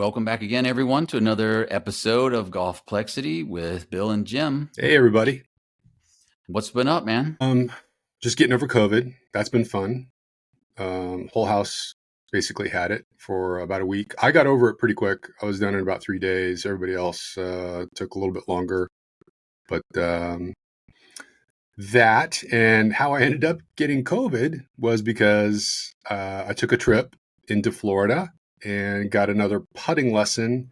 Welcome back again, everyone, to another episode of GolfPlexity with Bill and Jim. Hey, everybody. What's been up, man? Just getting over COVID. That's been fun. Whole house basically had it for about a week. I got over it pretty quick. I was done in about 3 days. Everybody else took a little bit longer. But that and how I ended up getting COVID was because I took a trip into Florida and got another putting lesson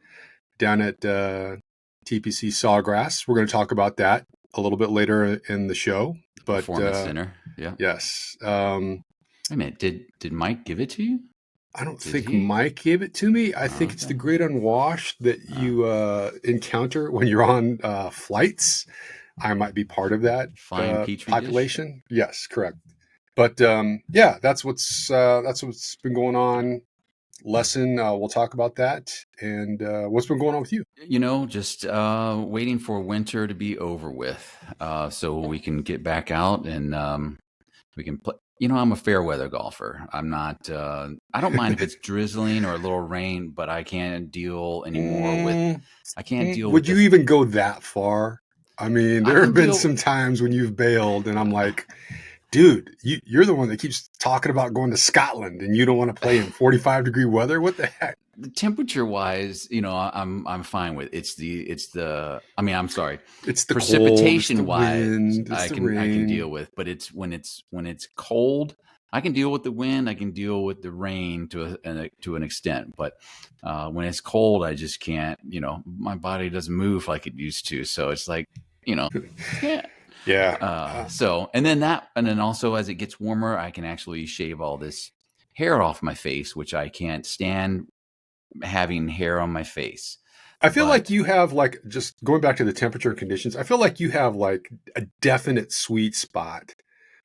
down at TPC Sawgrass. We're going to talk about that a little bit later in the show. But Performance Center. Yeah. Yes. Wait a minute. Did Mike give it to you? I don't think Mike gave it to me. I think it's the great unwashed that you encounter when you're on flights. I might be part of that Fine Petri population. Dish? Yes, correct. But yeah, that's what's been going on. Lesson. We'll talk about that. And what's been going on with you? Just waiting for winter to be over with, so we can get back out and we can play. I'm a fair weather golfer. I'm not. I don't mind if it's drizzling or a little rain, but I can't deal anymore with. I can't deal. Would you even go that far? I mean, there have been some times when you've bailed, and I'm like, dude, you're the one that keeps talking about going to Scotland, and you don't want to play in 45-degree weather. What the heck? Temperature wise, I'm fine with it's the. I mean, I'm sorry. It's the precipitation cold, wise, wind, I can deal with, but it's when it's cold. I can deal with the wind. I can deal with the rain to an extent, but when it's cold, I just can't. My body doesn't move like it used to, so it's like, yeah. Yeah. And then also as it gets warmer, I can actually shave all this hair off my face, which I can't stand having hair on my face. I feel like you have just going back to the temperature and conditions, I feel like you have a definite sweet spot,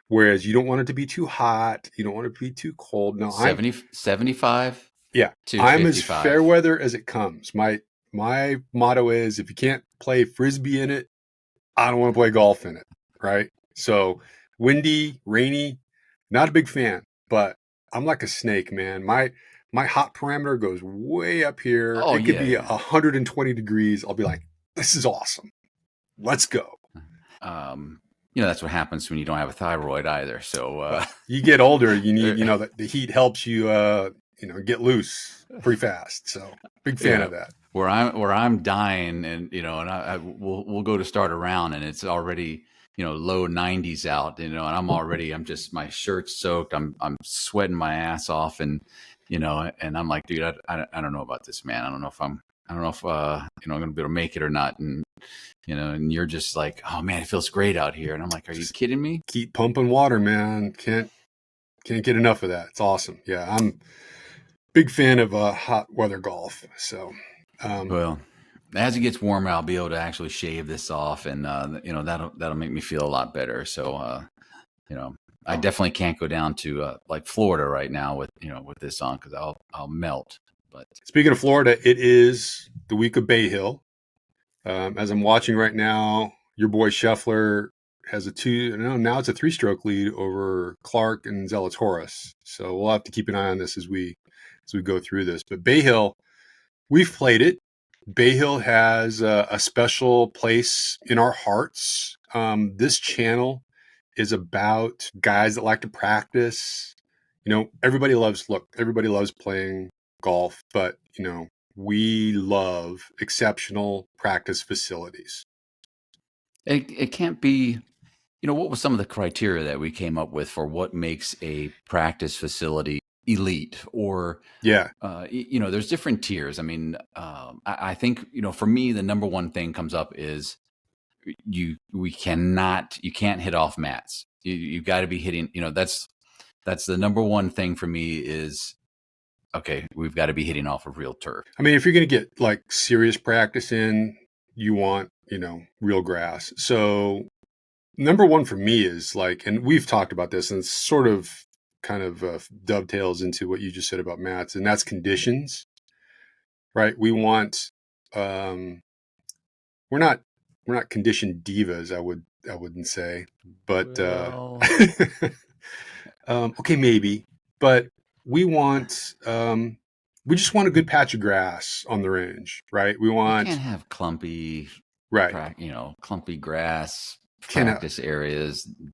whereas you don't want it to be too hot. You don't want it to be too cold. No, 75. Yeah. To I'm 55. As fair weather as it comes. My motto is, if you can't play Frisbee in it, I don't want to play golf in it. Right. So windy, rainy, not a big fan, but I'm like a snake, man. My hot parameter goes way up here. Oh, it could be 120 degrees. I'll be like, this is awesome. Let's go. That's what happens when you don't have a thyroid either. So you get older, you need, the heat helps you, get loose pretty fast. So big fan of that. Where I'm dying, and we'll go to start a round, and it's already low 90s out, and I'm just, my shirt's soaked. I'm sweating my ass off, and and I'm like, dude, I don't know about this, man. I don't know if I'm going to be able to make it or not. And and you're just like, oh man, it feels great out here. And I'm like, are you kidding me? Keep pumping water, man. Can't get enough of that. It's awesome. Yeah, I'm big fan of hot weather golf. So, well, as it gets warmer, I'll be able to actually shave this off, and that'll make me feel a lot better. So, I definitely can't go down to like Florida right now with this on, because I'll melt. But speaking of Florida, it is the week of Bay Hill. As I'm watching right now, your boy Scheffler has now it's a 3-stroke lead over Clark and Zalatoris. So we'll have to keep an eye on this as we go through this. But Bay Hill, we've played it. Bay Hill has a special place in our hearts. This channel is about guys that like to practice. Everybody loves playing golf, but we love exceptional practice facilities. it can't be. What was some of the criteria that we came up with for what makes a practice facility elite? Or there's different tiers. I mean, I think for me, the number one thing comes up is you can't hit off mats. You got to be hitting. That's the number one thing for me is, okay, we've got to be hitting off of real turf. I mean, if you're going to get serious practice in, you want real grass. So number one for me is and we've talked about this, and it's sort of kind of dovetails into what you just said about mats, and that's conditions, right? We want, we're not condition divas, I wouldn't say, but okay, maybe, but we want we just want a good patch of grass on the range, right? We You want can't have right. clumpy grass Can practice areas, I,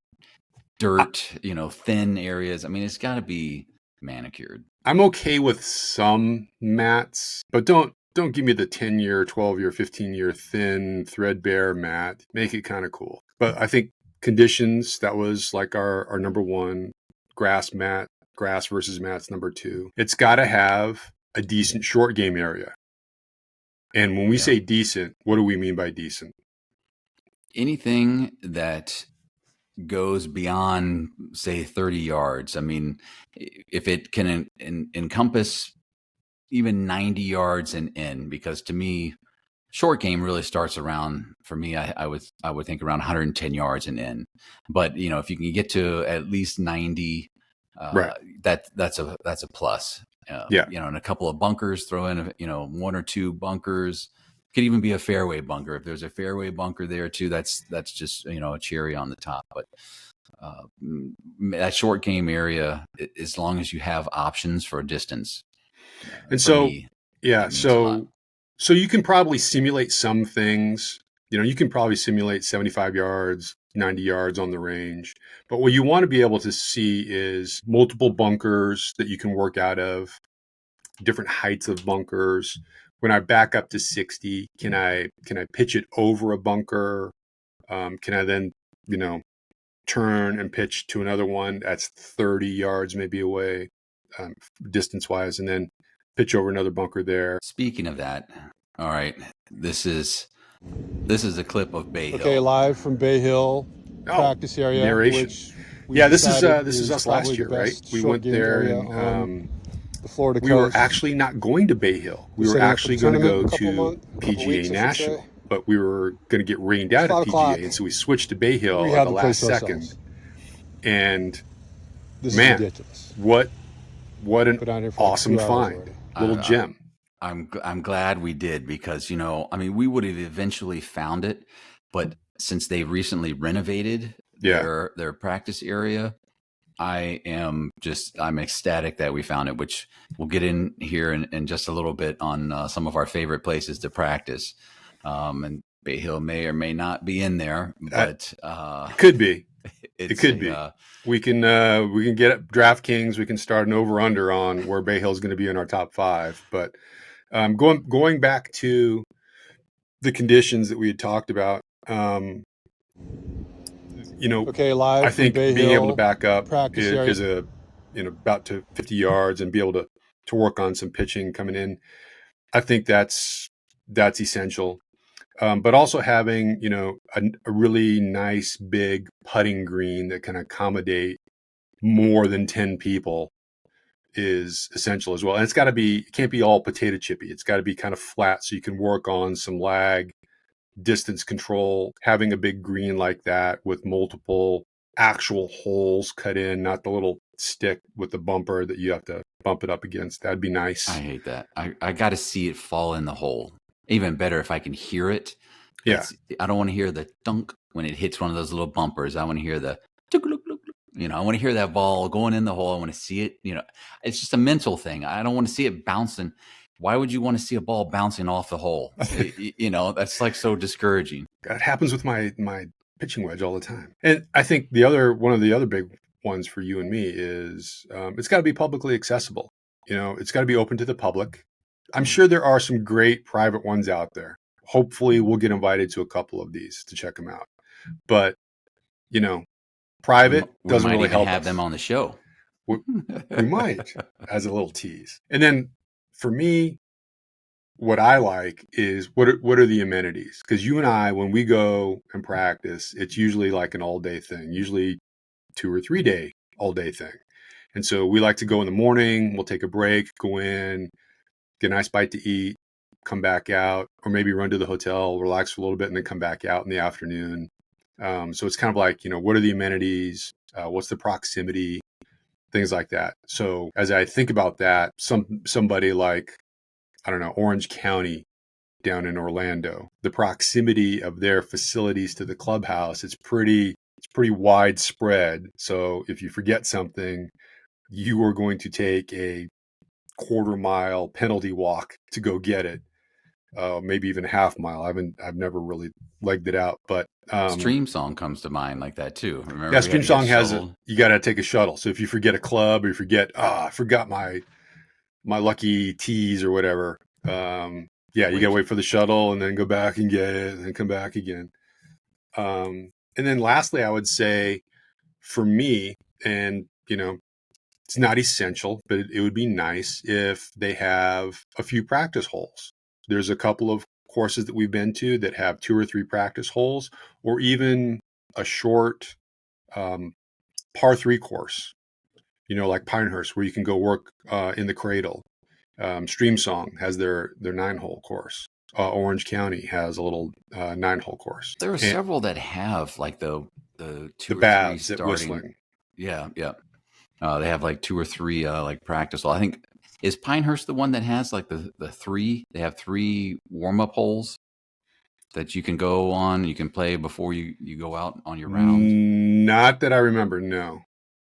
dirt, thin areas. I mean, it's got to be manicured. I'm okay with some mats, but don't give me the 10-year, 12-year, 15-year thin threadbare mat. Make it kind of cool. But I think conditions, that was like our number one. Grass mat, grass versus mats number two. It's got to have a decent short game area. And when we Yeah. say decent, what do we mean by decent? Anything that goes beyond, say, 30 yards. I mean, if it can encompass even 90 yards and in, because to me, short game really starts around, for me, I would think around 110 yards and in. But if you can get to at least 90, Right. that's a plus. Yeah. And a couple of bunkers, throw in one or two bunkers. Could even be a fairway bunker. If there's a fairway bunker there too, that's just a cherry on the top. But uh, that short game area, as long as you have options for distance, And for so, me, yeah, it means a lot. so you can probably simulate some things. You can probably simulate 75 yards, 90 yards on the range. But what you want to be able to see is multiple bunkers that you can work out of, different heights of bunkers. When I back up to 60, can I pitch it over a bunker? Can I then, you know, turn and pitch to another one that's 30 yards maybe away, distance wise, and then pitch over another bunker there? Speaking of that, all right, this is a clip of Bay Okay, Hill. live from Bay Hill Oh, practice area, narration. which we've Yeah, decided this is is us probably last the year, right? best We short went game there area and on the Florida we were coast. actually not going to Bay Hill. We We're were setting up for the actually going to tournament in go a to couple PGA weeks, I should say. National, but we were going to get rained It's out at 5 o'clock. PGA, and so we switched to Bay Hill We at have the the place last to second. ourselves. And This is man, ridiculous. what an Been down here for like awesome 2 hours find, already. little gem. I'm glad we did, because I mean, we would have eventually found it, but since they recently renovated Yeah, their practice area, I'm ecstatic that we found it, which we'll get in here in just a little bit on some of our favorite places to practice. And Bay Hill may or may not be in there, but it could be. It it's could a be. We can get at DraftKings. We can start an over under on where Bay Hill is going to be in our top five. But going back to the conditions that we had talked about, Okay, I live from think Bay being able to Hill back up practice area. is a about to 50 yards and be able to work on some pitching coming in. I think that's essential. But also having a really nice big putting green that can accommodate more than 10 people is essential as well. And it can't be all potato chippy. It's got to be kind of flat so you can work on some lag, distance control. Having a big green like that with multiple actual holes cut in, not the little stick with the bumper that you have to bump it up against. That'd be I nice. hate that. I got to see it fall in the hole. Even better if I can hear it. Yeah. I don't want to hear the dunk when it hits one of those little bumpers. I want to hear the tuk, look, look, look. I want to hear that ball going in the hole. I want to see it. It's just a mental thing. I don't want to see it bouncing. Why would you want to see a ball bouncing off the hole? That's like so discouraging. It happens with my pitching wedge all the time. And I think one of the other big ones for you and me is it's got to be publicly accessible. It's got to be open to the public. I'm sure there are some great private ones out there. Hopefully, we'll get invited to a couple of these to check them out. But private We doesn't might really even help have us. them on the show. We might, as a little tease. And then for me, what I like is what are the amenities? Because you and I, when we go and practice, it's usually like an all day thing, usually 2 or 3 day all day thing. And so we like to go in the morning, we'll take a break, go in, get a nice bite to eat, come back out, or maybe run to the hotel, relax for a little bit, and then come back out in the afternoon. So it's kind of like, what are the amenities? What's the proximity? Things like that. So as I think about that, somebody like, I don't know, Orange County down in Orlando, the proximity of their facilities to the clubhouse, it's pretty widespread. So if you forget something, you are going to take a quarter-mile penalty walk to go get it. Maybe even a half mile. I've never really legged it out, but Stream Song comes to mind like that too. Remember, yeah, we had Stream to get Song has shuttled. you got to take a shuttle. So if you forget a club or you forget, I forgot my lucky tees or whatever, yeah, you got to wait for the shuttle and then go back and get it and then come back again. And then lastly, I would say for me, and it's not essential, but it would be nice if they have a few practice holes. There's a couple of courses that we've been to that have 2 or 3 practice holes, or even a short par 3 course, like Pinehurst, where you can go work in the cradle. Stream Song has their 9-hole course. Orange County has a little 9-hole course. There are several that have like the 2 or 3 Baths starting. At Whistling. Yeah. They have like 2 or 3 like practice. Well, I think is Pinehurst the one that has like the 3? They have 3 warm up holes that you can go on. You can play before you go out on your round. Not that I remember. No.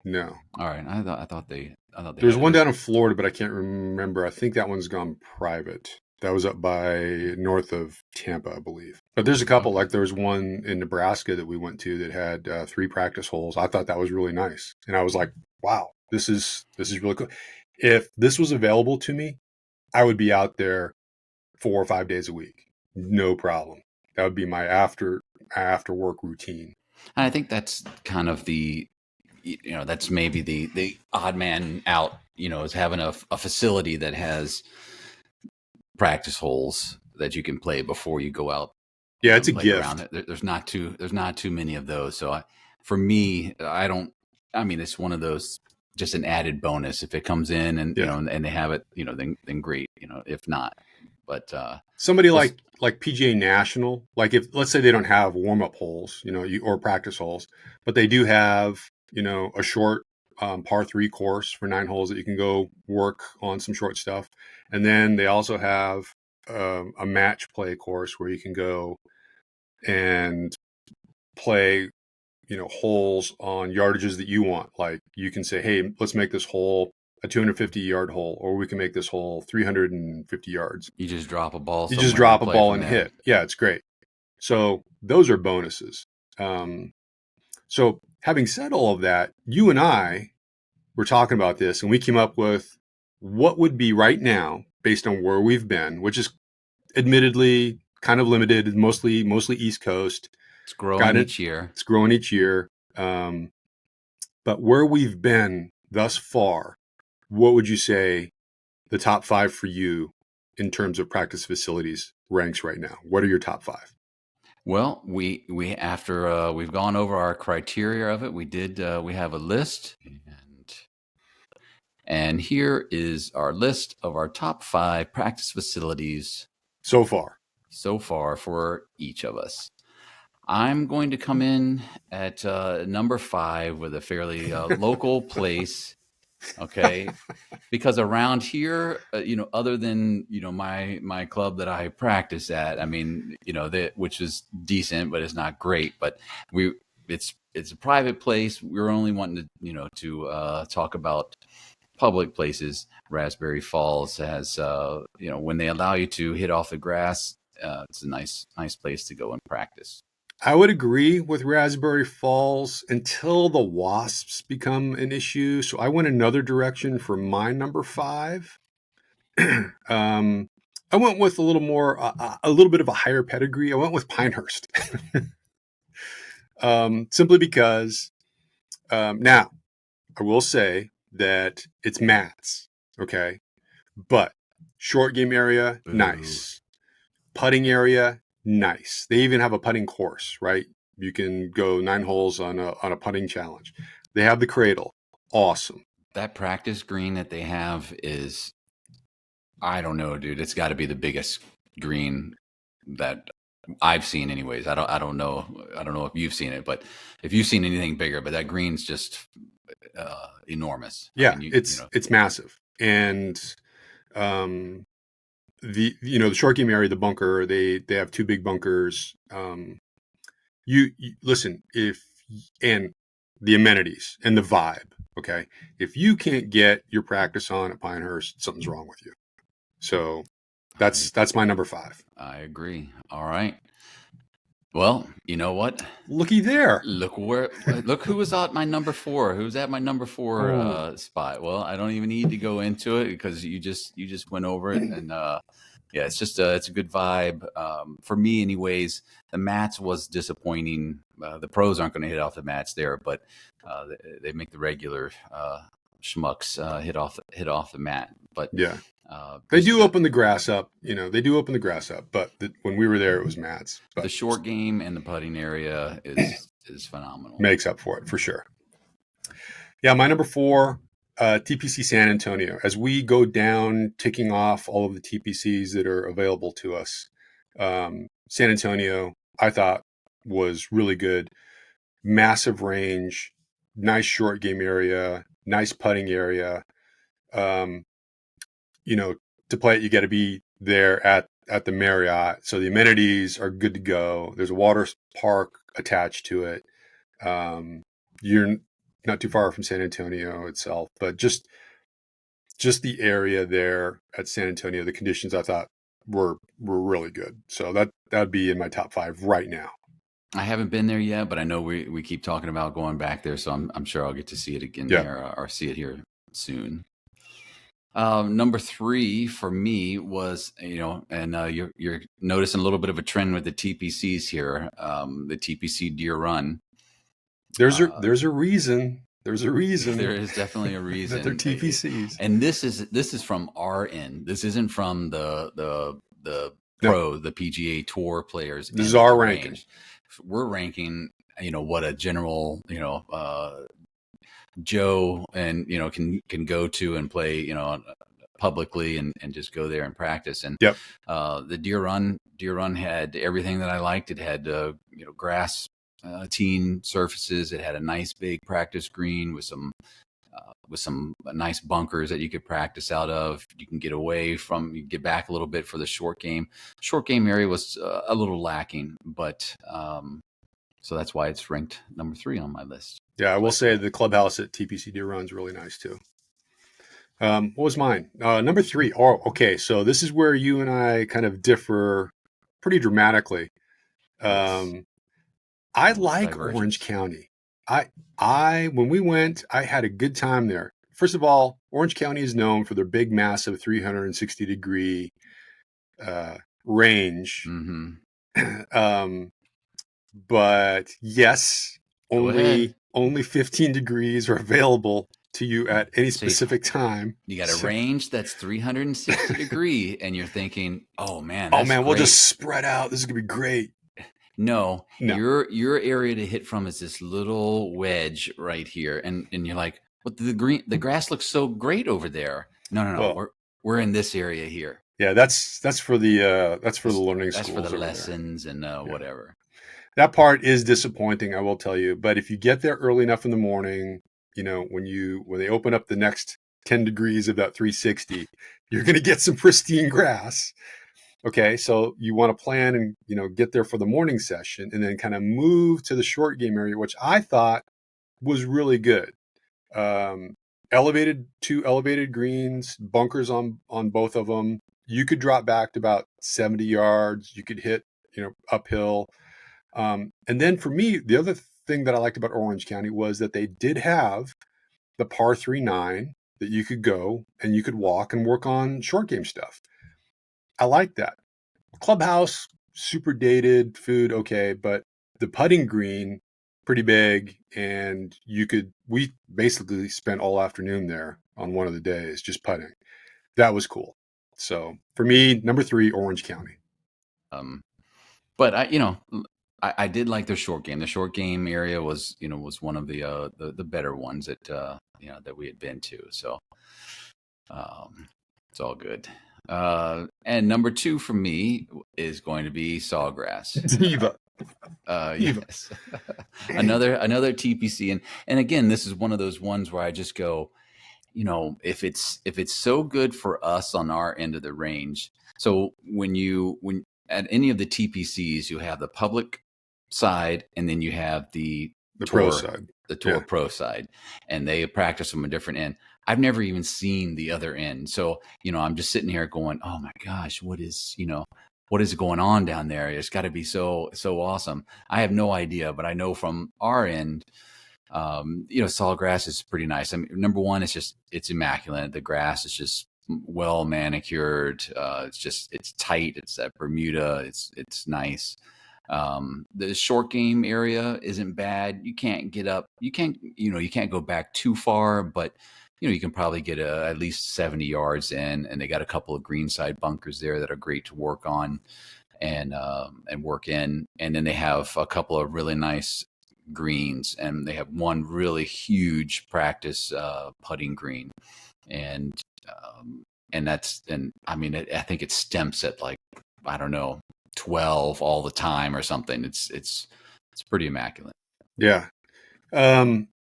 All right. I thought they. There's one down in Florida, but I can't remember. I think that one's gone private. That was up by north of Tampa, I believe. But there's a couple. Like there was one in Nebraska that we went to that had 3 practice holes. I thought that was really nice, and I was like, "Wow, this is really cool." If this was available to me, I would be out there 4 or 5 days a week, no problem. That would be my after work routine. And I think that's kind of that's maybe the odd man out, is having a facility that has practice holes that you can play before you go out. Yeah, it's a gift. There's not too many of those. So for me, it's one of those, just an added bonus. If it comes in and and they have it, then great. If not, but somebody like PGA National, like if let's say they don't have warm up holes, or practice holes, but they do have a short par 3 course for 9 holes that you can go work on some short stuff, and then they also have a match play course where you can go and play holes on yardages that you want. Like you can say, hey, let's make this hole a 250-yard hole, or we can make this hole 350 yards. You just drop a ball. You just drop a ball and hit. Yeah, it's great. So those are bonuses. So having said all of that, you and I were talking about this, and we came up with what would be right now, based on where we've been, which is admittedly kind of limited, mostly East Coast. It's growing each year. It's growing each year. But where we've been thus far, what would you say the top 5 for you in terms of practice facilities ranks right now? What are your top 5? Well, we after we've gone over our criteria of it, we have a list, and here is our list of our top 5 practice facilities so far for each of us. I'm going to come in at number 5 with a fairly local place. Okay. Because around here, other than, my club that I practice at, which is decent, but it's not great, but it's a private place. We're only wanting to talk about public places. Raspberry Falls has, when they allow you to hit off the grass, it's a nice place to go and practice. I would agree with Raspberry Falls until the wasps become an issue. So I went another direction for my number 5. I went with a little more, a little bit of a higher pedigree. I went with Pinehurst. Simply because now I will say that it's mats. Okay. But short game area, nice. Putting area, nice. They even have a putting course, right? You can go 9 holes on a putting challenge. They have the cradle. Awesome. That practice green that they have is, I don't know, dude. It's got to be the biggest green that I've seen, anyways. I don't know if you've seen it, but if you've seen anything bigger, but that green's just enormous. Yeah, it's massive, and the short game area, the bunker, they have 2 big bunkers. You listen, and the amenities and the vibe. Okay. If you can't get your practice on at Pinehurst, something's wrong with you. So that's my number 5. I agree. All right. Well, you know what? Looky there. Look who was at my number 4. Who's at my number 4 spot? Well, I don't even need to go into it because you just went over it, and yeah, it's just it's a good vibe for me, anyways. The mats was disappointing. The pros aren't going to hit off the mats there, but they make the regular schmucks hit off the mat. But yeah. They do open the grass up, they do open the grass up, but when we were there, it was mats. But the short game and the putting area is phenomenal. Makes up for it, for sure. Yeah, my number 4, TPC San Antonio. As we go down, ticking off all of the TPCs that are available to us, San Antonio, I thought, was really good. Massive range, nice short game area, nice putting area. To play it, you got to be there at the Marriott. So the amenities are good to go. There's a water park attached to it. You're not too far from San Antonio itself, but just the area there at San Antonio, the conditions I thought were really good. So that would be in my top 5 right now. I haven't been there yet, but I know we keep talking about going back there, so I'm sure I'll get to see it again there or see it here soon. Number 3 for me was, and you're noticing a little bit of a trend with the TPCs here. The TPC Deer Run. There's a reason. There's a reason. There is definitely a reason that they're TPCs. And this is from our end. This isn't from the pro, the PGA Tour players. This is our ranking. We're ranking, what a general, Joe and can go to and play publicly and just go there and practice. And the Deer Run had everything that I liked. It had grass teen surfaces. It had a nice big practice green with some nice bunkers that you could practice out of. You can get back a little bit for the short game. Short game area was a little lacking, but so that's why it's ranked number 3 on my list. Yeah, I will say the clubhouse at TPC Deer Run is really nice too. What was mine? Number 3. Oh, okay. So this is where you and I kind of differ pretty dramatically. I like Orange County. When we went, I had a good time there. First of all, Orange County is known for their big, massive 360-degree range. Mm-hmm. But yes, only 15 degrees are available to you at any specific time. You got a range that's 360 degree, and you're thinking, "Oh man, we'll just spread out. This is gonna be great." No. Your area to hit from is this little wedge right here, and you're like, "But the grass looks so great over there." No. Well, we're in this area here. Yeah, that's for the learning schools. That's for the lessons and whatever. That part is disappointing, I will tell you. But if you get there early enough in the morning, when they open up the next 10 degrees of that 360, you're going to get some pristine grass. Okay, so you want to plan and get there for the morning session, and then kind of move to the short game area, which I thought was really good. Two elevated greens, bunkers on both of them. You could drop back to about 70 yards. You could hit uphill. And then for me, the other thing that I liked about Orange County was that they did have the par 3-9 that you could go and you could walk and work on short game stuff. I like that. Clubhouse, super dated, food, okay, but the putting green, pretty big, and we basically spent all afternoon there on one of the days just putting. That was cool. So for me, number 3, Orange County. But I did like their short game. The short game area was one of the better ones that we had been to. So it's all good. And number 2 for me is going to be Sawgrass. Diva. Yes. another TPC, and again, this is one of those ones where I just go, if it's so good for us on our end of the range. So when at any of the TPCs, you have the public side, and then you have the the pro side. The tour pro side, and they practice from a different end. I've never even seen the other end. So, I'm just sitting here going, oh my gosh, what is going on down there? It's got to be so awesome. I have no idea, but I know from our end, Sawgrass is pretty nice. I mean, number one, it's immaculate. The grass is just well manicured. It's tight. It's that Bermuda. It's nice. The short game area isn't bad. You can't get up. You can't go back too far, but you can probably get at least 70 yards in, and they got a couple of greenside bunkers there that are great to work on and work in. And then they have a couple of really nice greens, and they have one really huge practice putting green, and I mean, I think it stemps at like, I don't know, 12 all the time or something. It's pretty immaculate. Yeah.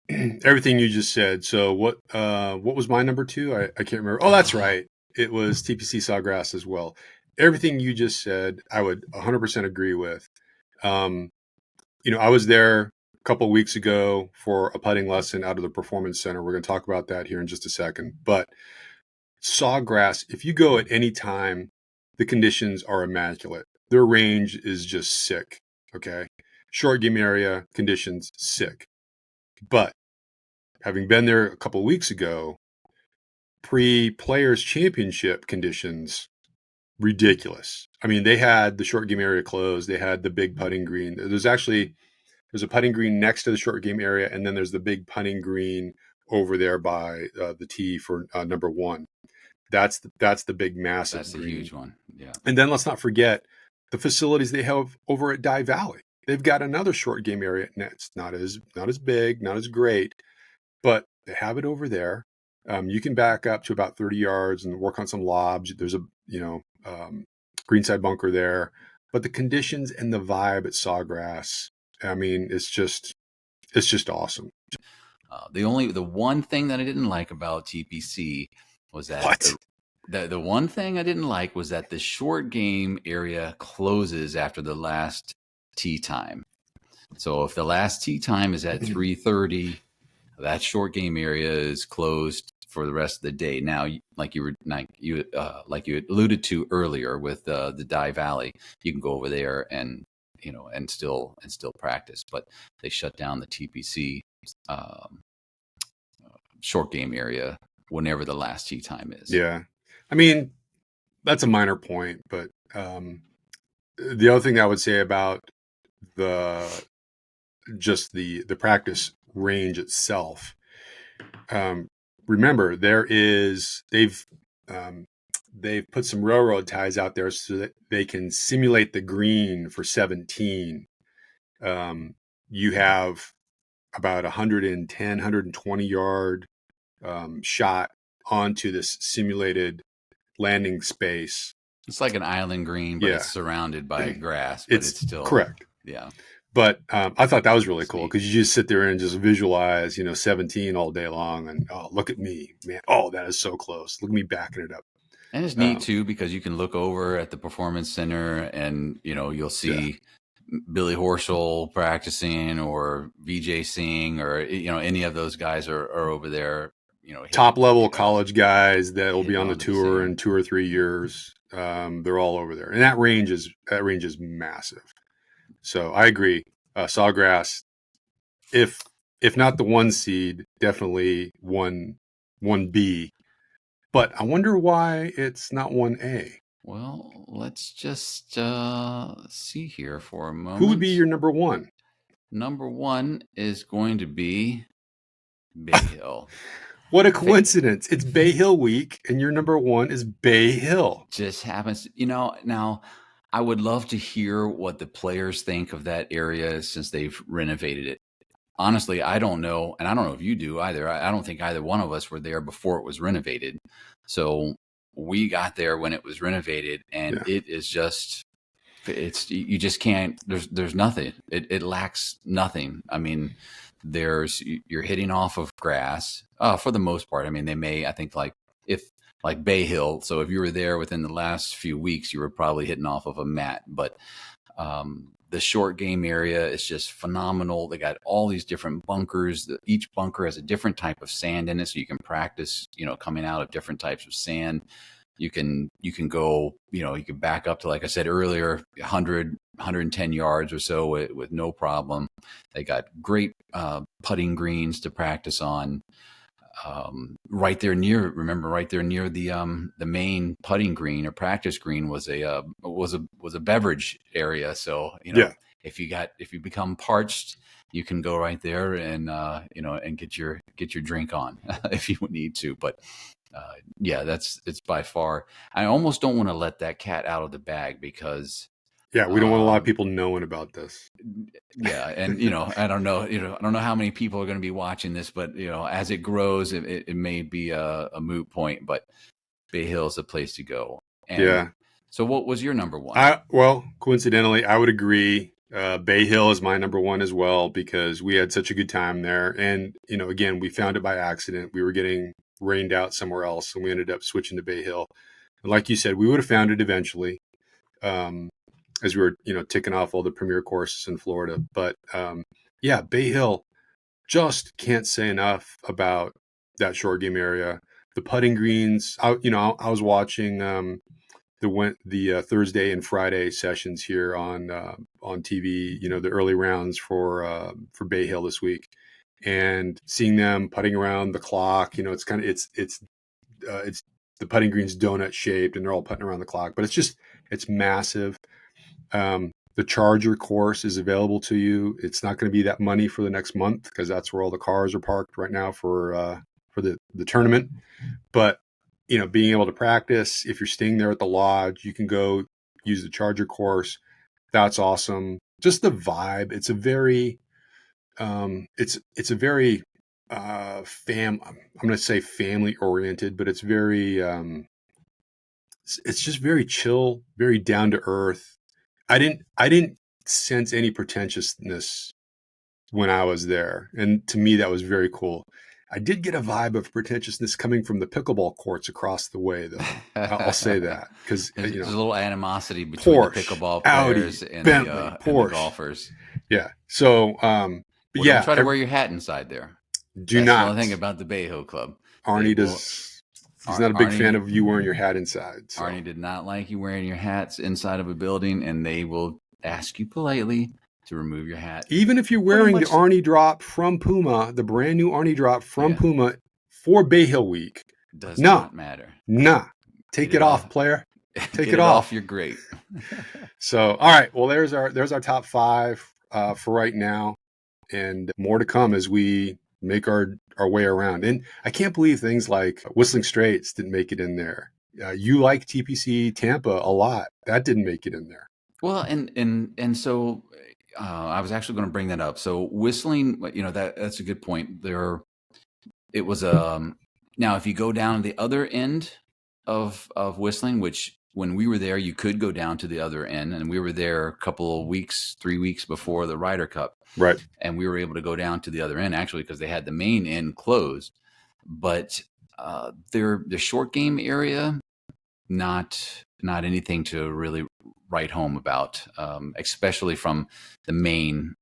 Everything you just said. So what was my number 2? I can't remember. Oh, that's right. It was TPC Sawgrass as well. Everything you just said, I would 100% agree with. I was there a couple of weeks ago for a putting lesson out of the Performance Center. We're going to talk about that here in just a second. But Sawgrass, if you go at any time, the conditions are immaculate. Their range is just sick. Okay. Short game area conditions, sick. But having been there a couple of weeks ago, pre-Players Championship conditions, ridiculous. I mean, they had the short game area closed. They had the big putting green. There's a putting green next to the short game area, and then there's the big putting green over there by the tee for number 1. That's the big massive. That's the huge one. Yeah. And then let's not forget the facilities they have over at Dye Valley. They've got another short game area. It's not as big, not as great, but they have it over there. You can back up to about 30 yards and work on some lobs. There's a greenside bunker there, but the conditions and the vibe at Sawgrass, I mean, it's just awesome. The one thing that I didn't like about TPC was that the one thing I didn't like was that the short game area closes after the last tee time. So if the last tee time is at 3:30, that short game area is closed for the rest of the day. Now, like you alluded to earlier with the Dye Valley, you can go over there and still practice, but they shut down the TPC short game area whenever the last tee time is. Yeah. I mean, that's a minor point, but the other thing I would say about the practice range itself, remember they've put some railroad ties out there so that they can simulate the green for 17. You have about 110, 120 yard shot onto this simulated landing space. It's like an island green, but it's surrounded by grass. But it's still correct. Yeah. But I thought that was really cool because you just sit there and just visualize, 17 all day long, and look at me, man! Oh, that is so close. Look at me backing it up. And it's neat too because you can look over at the Performance Center and you'll see Billy Horschel practicing or VJ Singh or any of those guys are over there. Top level college guys that will be on the tour in 2 or 3 years. They're all over there, and that range is massive. So I agree. Sawgrass, if not the 1 seed, definitely 1B. But I wonder why it's not 1A. Well, let's just see here for a moment. Who would be your number 1? Number 1 is going to be Bay Hill. What a coincidence. It's Bay Hill week, and your number 1 is Bay Hill. Just happens. Now I would love to hear what the players think of that area since they've renovated it. Honestly, I don't know, and I don't know if you do either. I don't think either one of us were there before it was renovated. So we got there when it was renovated, and it is just, you just can't, there's nothing. It lacks nothing. I mean, you're hitting off of grass for the most part. I mean, they may, I think like Bay Hill. So if you were there within the last few weeks, you were probably hitting off of a mat, but The short game area is just phenomenal. They got all these different bunkers. Each bunker has a different type of sand in it, so you can practice, coming out of different types of sand. You can go, you can back up to, like I said earlier, 100, 110 yards or so with no problem. They got great putting greens to practice on. Right there near the main putting green or practice green was a beverage area. So if you become parched, you can go right there and and get your drink on if you need to. But it's by far. I almost don't want to let that cat out of the bag because. Yeah, we don't want a lot of people knowing about this. Yeah, and I don't know how many people are going to be watching this, but as it grows, it may be a moot point. But Bay Hill is a place to go. And so, what was your number one? Well, coincidentally, I would agree. Bay Hill is my number one as well because we had such a good time there, and again, we found it by accident. We were getting rained out somewhere else, and we ended up switching to Bay Hill. And like you said, we would have found it eventually. As we were, ticking off all the premier courses in Florida. But Bay Hill, just can't say enough about that short game area. The putting greens, I was watching the Thursday and Friday sessions here on TV. The early rounds for Bay Hill this week, and seeing them putting around the clock. It's kind of it's the putting greens donut shaped, and they're all putting around the clock. But it's massive. The Charger course is available to you. It's not going to be that money for the next month because that's where all the cars are parked right now for the tournament. But being able to practice, if you're staying there at the lodge, you can go use the Charger course. That's awesome. Just the vibe. It's a very I'm going to say family oriented, but it's very it's just very chill, very down to earth. I didn't sense any pretentiousness when I was there. And to me, that was very cool. I did get a vibe of pretentiousness coming from the pickleball courts across the way, though. I'll say that because there's a little animosity between Porsche, the pickleball players Audi, and, Bentley, the golfers. Yeah. So, don't try to wear your hat inside there. That's not. The only thing about the Bay Hill Club. He's not a big fan of you wearing your hat inside. So. Arnie did not like you wearing your hats inside of a building, and they will ask you politely to remove your hat. Even if you're wearing the Arnie drop from Puma, the brand new Arnie drop from Puma for Bay Hill Week. Does not matter. Nah. Take it off, player. Take it off. You're great. So, all right. Well, there's our top 5 for right now, and more to come as we make our way around. And I can't believe things like Whistling Straits didn't make it in there. You like TPC Tampa a lot. That didn't make it in there. Well, and so I was actually going to bring that up. So Whistling, that's a good point. It was now if you go down the other end of Whistling, which when we were there, you could go down to the other end, and we were there a couple of weeks, 3 weeks before the Ryder Cup. Right. And we were able to go down to the other end actually because they had the main end closed. But the short game area, not anything to really write home about, especially from the main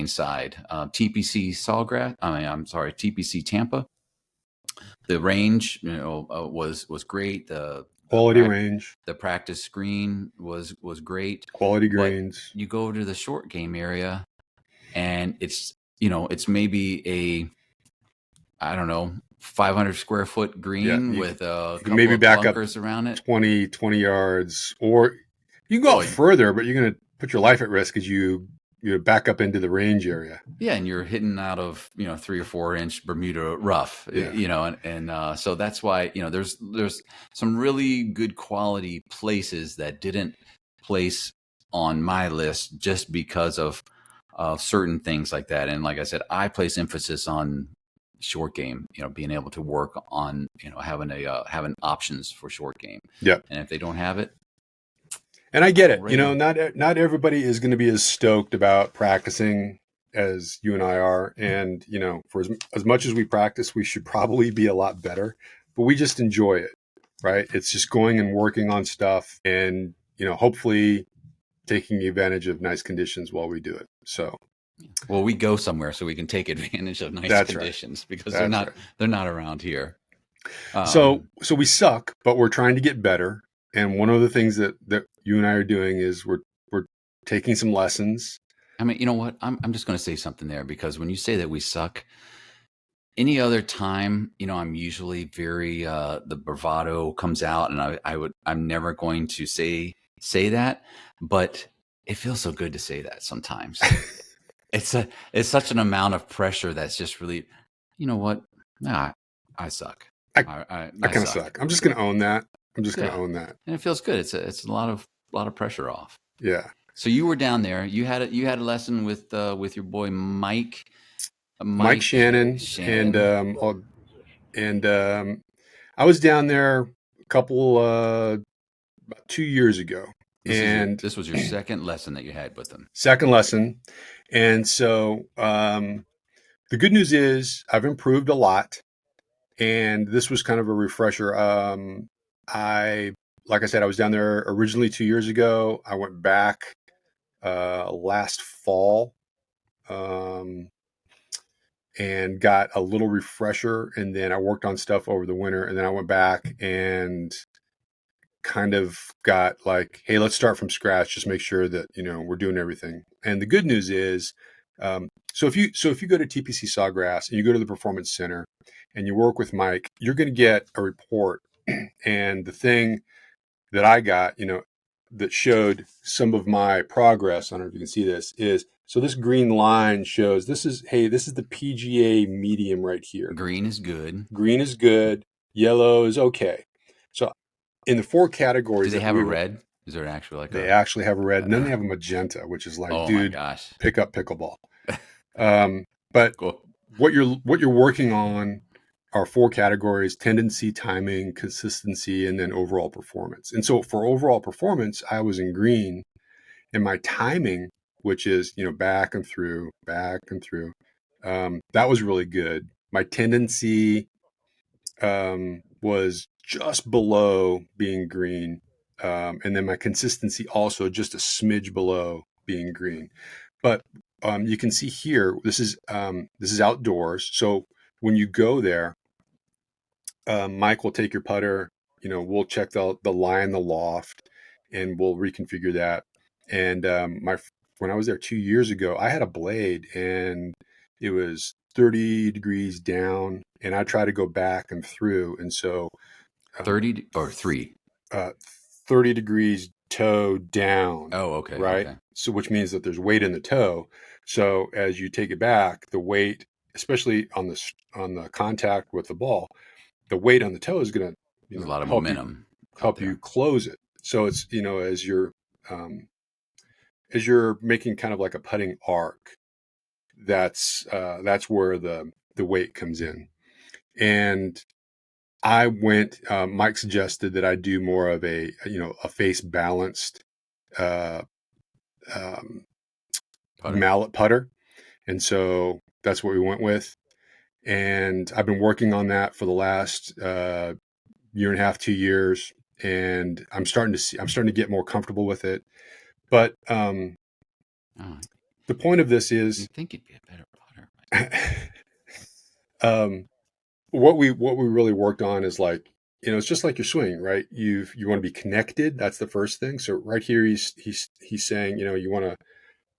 side. TPC TPC Tampa. The range, was great. The quality range. The practice screen was great. Quality greens. You go to the short game area, and it's maybe I don't know, 500 square foot green with a couple maybe of back bunkers up around it. 20 yards, or you can go out further, but you're going to put your life at risk as you back up into the range area. Yeah, and you're hitting out of 3 or 4 inch Bermuda rough, and so that's why there's some really good quality places that didn't place on my list just because of certain things like that. And like I said, I place emphasis on short game, being able to work on having options for short game. Yeah, and if they don't have it. And I get it. Not everybody is going to be as stoked about practicing as you and I are. And, for as much as we practice, we should probably be a lot better. But we just enjoy it, right? It's just going and working on stuff. And, hopefully taking advantage of nice conditions while we do it. So, well, we go somewhere so we can take advantage of nice conditions because they're not around here. So we suck, but we're trying to get better. And one of the things that you and I are doing is we're taking some lessons. I mean, you know what? I'm just going to say something there, because when you say that we suck, any other time, I'm usually very the bravado comes out, and I'm never going to say that, but it feels so good to say that sometimes. It's such an amount of pressure that's just really, you know what? Nah, I suck. I kind of suck. I'm just going to own that. Going to own that. And it feels good. It's a lot of pressure off. Yeah. So you were down there. You had a lesson with your boy Mike Shannon. And I was down there a couple about 2 years ago. This was your second lesson that you had with him. Second lesson. And so the good news is I've improved a lot. And this was kind of a refresher. Like I said, I was down there originally 2 years ago. I went back last fall and got a little refresher. And then I worked on stuff over the winter. And then I went back and kind of got like, hey, let's start from scratch. Just make sure that, we're doing everything. And the good news is, so if you go to TPC Sawgrass and you go to the Performance Center and you work with Mike, you're going to get a report. And the thing that I got, that showed some of my progress, I don't know if you can see this, is so this green line shows this is the PGA medium right here. Green is good. Green is good. Yellow is okay. So in the 4 categories, do they have a red? Is there actually they actually have a red, and then they have a magenta, which is like, oh dude, my gosh, pick up pickleball. But cool. What you're working on are 4 categories: tendency, timing, consistency, and then overall performance. And so for overall performance, I was in green, and my timing, which is, back and through, that was really good. My tendency was just below being green. And then my consistency also just a smidge below being green. But you can see here, this is outdoors. So when you go there, Mike will take your putter, we'll check the lie in the loft, and we'll reconfigure that. And when I was there 2 years ago, I had a blade and it was 30 degrees down, and I try to go back and through. And so 30 or 3? 30 degrees toe down. Oh, okay. Right. Okay. So which means that there's weight in the toe. So as you take it back, the weight, especially on the contact with the ball, the weight on the toe is going to, a lot of momentum, help you close it. So it's, as you're making kind of like a putting arc, that's where the weight comes in. And I went, Mike suggested that I do more of a face balanced mallet putter. And so that's what we went with. And I've been working on that for the last year and a half, 2 years. And I'm starting to get more comfortable with it. But the point of this is, I think you'd be a better putter. What we really worked on is like, it's just like your swing, right? You want to be connected. That's the first thing. So right here, he's saying, you want to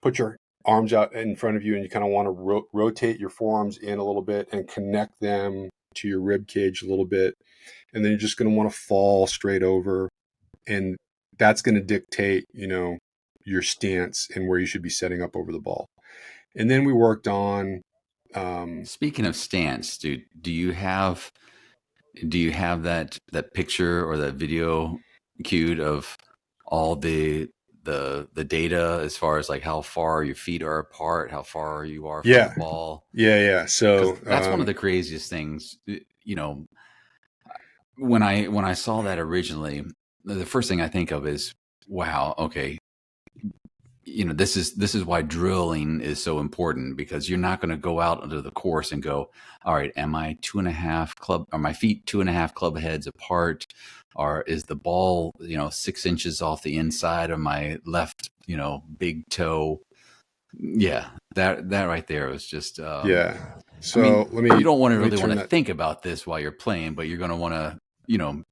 put your arms out in front of you, and you kind of want to rotate your forearms in a little bit and connect them to your rib cage a little bit. And then you're just going to want to fall straight over, and that's going to dictate, your stance and where you should be setting up over the ball. And then we worked on, speaking of stance, dude, do you have that picture or that video queued of all the data as far as like how far your feet are apart, how far you are from the ball? Yeah. So that's one of the craziest things, when I saw that originally, the first thing I think of is, wow, okay, this is why drilling is so important, because you're not going to go out onto the course and go, all right, am I 2.5 are my feet 2.5 club heads apart, or is the ball 6 inches off the inside of my left big toe. Yeah, that right there was just. Yeah. So I mean, you don't want to really want to that. think about this while you're playing, but you're going to want to,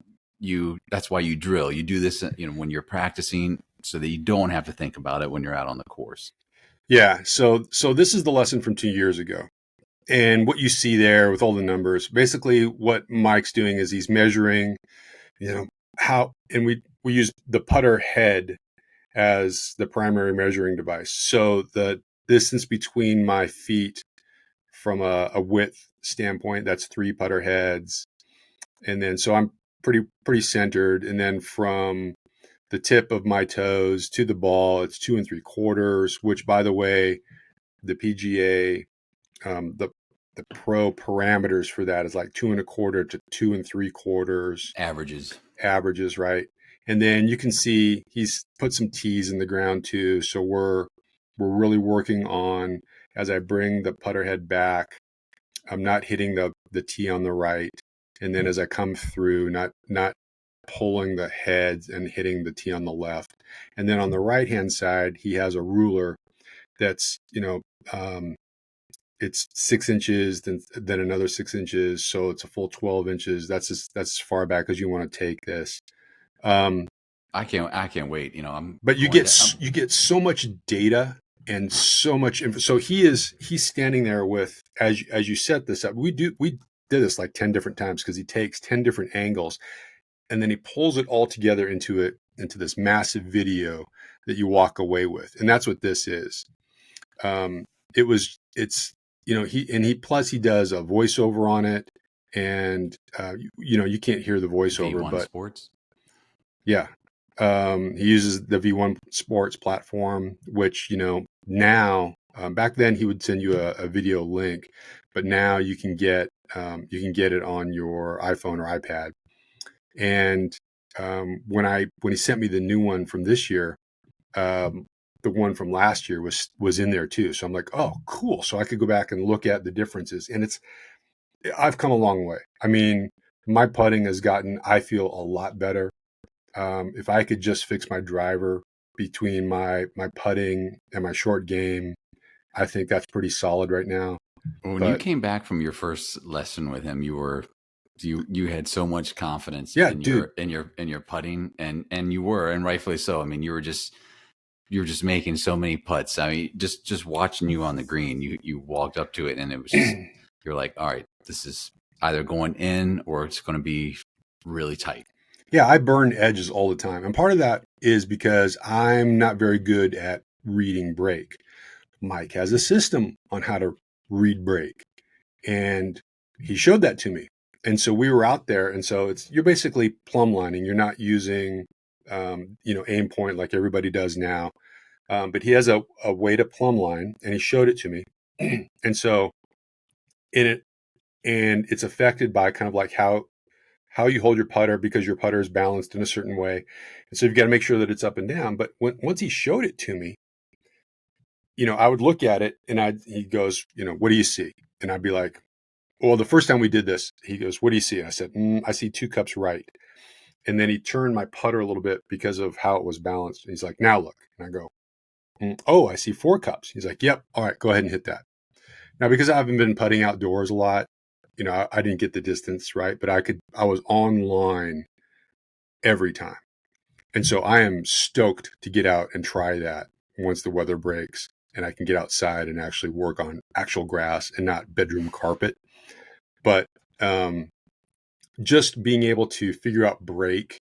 that's why you drill. You do this, when you're practicing, so that you don't have to think about it when you're out on the course. Yeah. So this is the lesson from 2 years ago. And what you see there with all the numbers, basically what Mike's doing is he's measuring, how, and we use the putter head as the primary measuring device. So the distance between my feet from a width standpoint, that's 3 putter heads. And then, so I'm pretty centered. And then from the tip of my toes to the ball, it's 2 3/4, which, by the way, the PGA, the pro parameters for that is like 2 1/4 to 2 3/4 averages, right? And then you can see he's put some tees in the ground too. So we're really working on, as I bring the putter head back, I'm not hitting the tee on the right, and then as I come through, not pulling the heads and hitting the tee on the left. And then on the right hand side, he has a ruler that's it's 6 inches, then another 6 inches, so it's a full 12 inches. That's as far back as you want to take this. I can't wait. But you get so much data and so much info. So he's standing there with, as you set this up. We did this like 10 different times, because he takes 10 different angles, and then he pulls it all together into this massive video that you walk away with, and that's what this is. He does a voiceover on it, and you can't hear the voiceover, V1 but Sports. Yeah. He uses the V1 Sports platform, which, now, back then he would send you a video link, but now you can get it on your iPhone or iPad. And when he sent me the new one from this year, the one from last year was in there too. So I'm like, oh, cool. So I could go back and look at the differences, and I've come a long way. I mean, my putting has gotten, I feel, a lot better. If I could just fix my driver between my putting and my short game, I think that's pretty solid right now. When you came back from your first lesson with him, you had so much confidence in your putting, and you were, and rightfully so. I mean, you were just making so many putts. I mean, just watching you on the green, you walked up to it, and it was just, you're like, all right, this is either going in or it's going to be really tight. Yeah, I burn edges all the time. And part of that is because I'm not very good at reading break. Mike has a system on how to read break, and he showed that to me. And so we were out there, and so you're basically plumb lining. You're not using aim point like everybody does now. But he has a way to plumb line, and he showed it to me. And so it's affected by kind of like how you hold your putter, because your putter is balanced in a certain way. And so you've got to make sure that it's up and down. But once he showed it to me, I would look at it, and he goes, what do you see? And I'd be like, well, the first time we did this, he goes, what do you see? And I said, I see 2 cups right. And then he turned my putter a little bit because of how it was balanced. And he's like, now look. And I go, oh, I see 4 cups. He's like, yep. All right, go ahead and hit that. Now, because I haven't been putting outdoors a lot, I didn't get the distance right, but I was online every time. And so I am stoked to get out and try that once the weather breaks and I can get outside and actually work on actual grass and not bedroom carpet. But just being able to figure out break.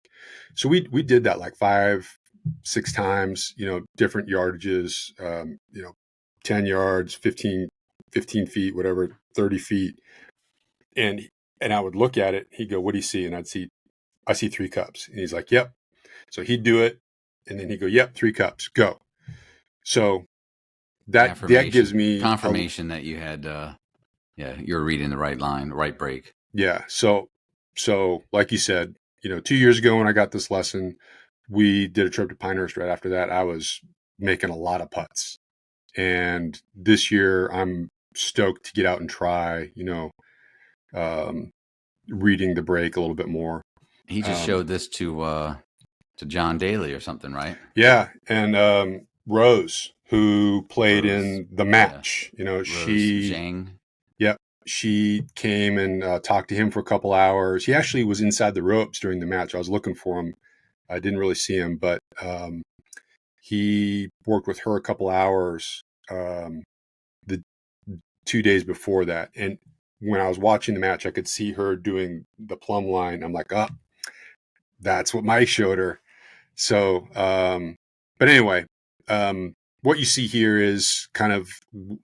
So we did that like 5, 6 times, different yardages, 10 yards, 15 feet, whatever, 30 feet. And I would look at it. He'd go, what do you see? And I see 3 cups. And he's like, yep. So he'd do it. And then he'd go, yep, 3 cups, go. So that gives me confirmation that you had, you're reading the right line, the right break. Yeah. So like you said, 2 years ago when I got this lesson, we did a trip to Pinehurst. Right after that, I was making a lot of putts. And this year I'm stoked to get out and try, reading the break a little bit more. He just showed this to John Daly or something, right? Yeah. And Rose, who played Rose, in the match. You know, Rose she, Zhang. yep, she came and talked to him for a couple hours. He actually was inside the ropes during the match. I was looking for him. I didn't really see him, but he worked with her a couple hours the 2 days before that. And when I was watching the match, I could see her doing the plumb line. I'm like, oh, that's what Mike showed her. So, but anyway, what you see here is kind of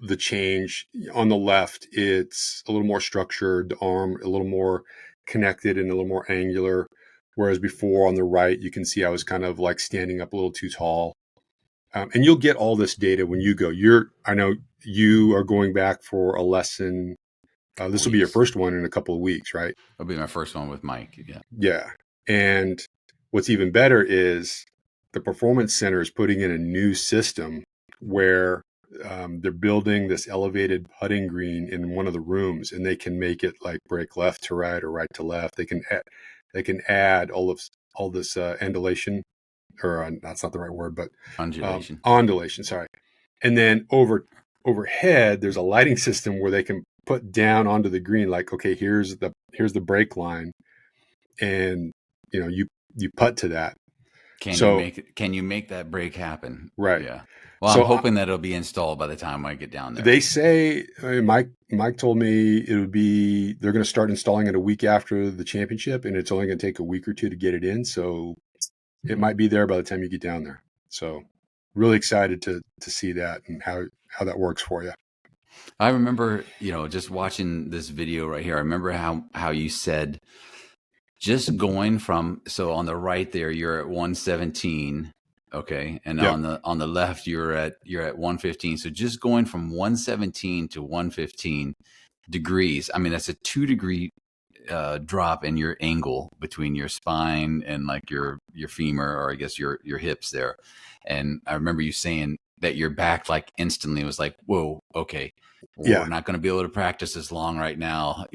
the change. On the left, it's a little more structured, the arm a little more connected and a little more angular. Whereas before on the right, you can see I was kind of like standing up a little too tall. And you'll get all this data when you go. I know you are going back for a lesson. This will be your first one in a couple of weeks, right? It'll be my first one with Mike. Yeah. Yeah. And what's even better is the Performance Center is putting in a new system where they're building this elevated putting green in one of the rooms, and they can make it like break left to right or right to left. They can add all this undulation, or that's not the right word, but undulation. Sorry. And then overhead, there's a lighting system where they can put down onto the green, like, okay, here's the break line, and you putt to that. Can you make that break happen? Right. Yeah. Well, so I'm hoping that it'll be installed by the time I get down there. They say, Mike told me they're going to start installing it a week after the championship, and it's only going to take a week or two to get it in. So it might be there by the time you get down there. So really excited to see that and how that works for you. I remember, just watching this video right here. I remember how you said, just going from, so on the right there, you're at 117. Okay. And yep. on the left, you're at 115. So just going from 117 to 115 degrees. I mean, that's a 2-degree drop in your angle between your spine and like your femur, or I guess your hips there. And I remember you saying that your back like instantly was like, whoa, okay, we're not going to be able to practice as long right now.